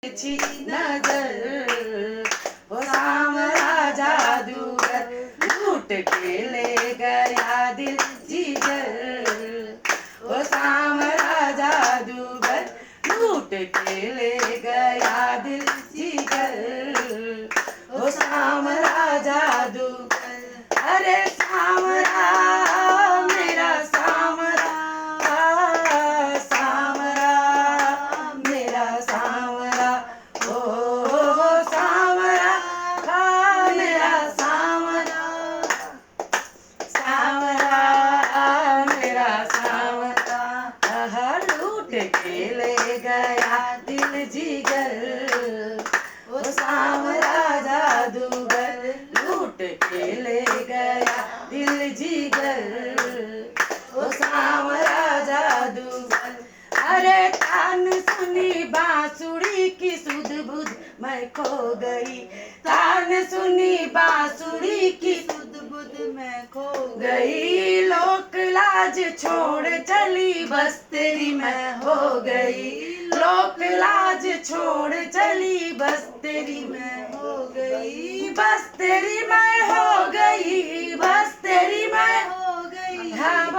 छी नजर वो सांवरा जादूगर लूट के ले गया दिल जिगर वो सांवरा जादूगर लूट के ले गया दिल जिगर वो सांवरा जादूगर अरे सांवरा मेरा सांवरा सांवरा मेरा सांवरा ओ सांवरा मेरा सांवरा सांवरा मेरा सांवरा लूट के ले गया दिल जिगर वो सांवरा जादूगर लूट के ले गया दिल जिगर वो सांवरा जादूगर अरे कान सुनी बांसुरी की सुध बुध मैं खो गई कान सुनी बांसुरी की सुध बुध मैं खो गई लोक लाज छोड़ चली बस तेरी मैं हो गई लोक लाज छोड़ चली बस तेरी मैं हो गई बस तेरी मैं हो गई बस तेरी मैं हो गई हाँ